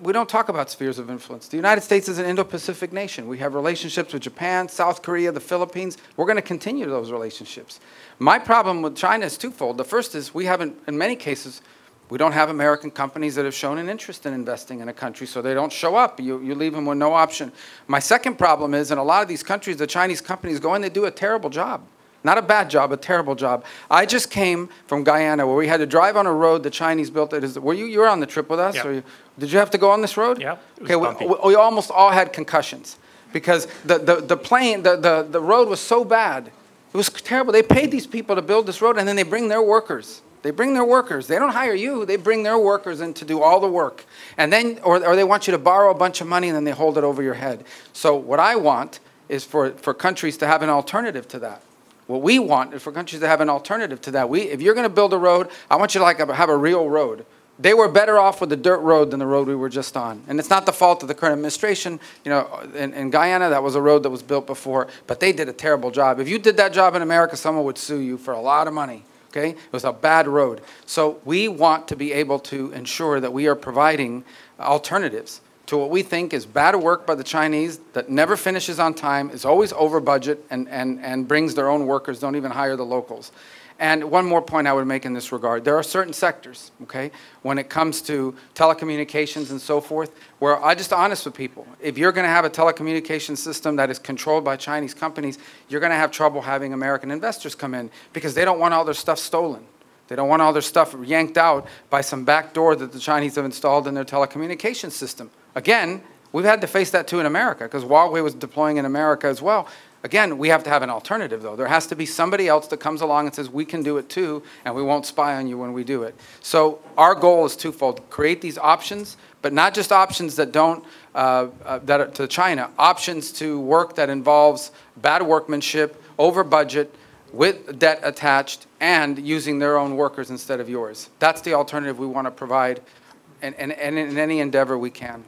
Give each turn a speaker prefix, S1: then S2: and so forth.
S1: We don't talk about spheres of influence. The United States is an Indo-Pacific nation. We have relationships with Japan, South Korea, the Philippines. We're going to continue those relationships. My problem with China is twofold. The first is we haven't, in many cases, we don't have American companies that have shown an interest in investing in a country, so they don't show up. You leave them with no option. My second problem is, in a lot of these countries, the Chinese companies go in, they do a terrible job. Not a bad job, a terrible job. I just came from Guyana, where we had to drive on a road the Chinese built. Were you were on the trip with us?
S2: Yeah.
S1: Or did you have to go on this road?
S2: Yeah.
S1: Okay, we almost all had concussions because the road was so bad. It was terrible. They paid these people to build this road, and then they bring their workers. They bring their workers. They don't hire you. They bring their workers in to do all the work. And then, or they want you to borrow a bunch of money and then they hold it over your head. So what I want is for countries to have an alternative to that. What we want is for countries to have an alternative to that. If you're going to build a road, I want you to have a real road. They were better off with the dirt road than the road we were just on. And it's not the fault of the current administration. You know, in Guyana, that was a road that was built before, but they did a terrible job. If you did that job in America, someone would sue you for a lot of money. Okay? It was a bad road. So we want to be able to ensure that we are providing alternatives to what we think is bad work by the Chinese that never finishes on time, is always over budget, and brings their own workers, don't even hire the locals. And one more point I would make in this regard. There are certain sectors, okay, when it comes to telecommunications and so forth, where I'm just honest with people. If you're going to have a telecommunications system that is controlled by Chinese companies, you're going to have trouble having American investors come in because they don't want all their stuff stolen. They don't want all their stuff yanked out by some back door that the Chinese have installed in their telecommunications system. Again, we've had to face that too in America because Huawei was deploying in America as well. Again, we have to have an alternative, though. There has to be somebody else that comes along and says, we can do it too, and we won't spy on you when we do it. So our goal is twofold. Create these options, but not just options that don't, to China, options to work that involves bad workmanship, over budget, with debt attached, and using their own workers instead of yours. That's the alternative we want to provide in any endeavor we can.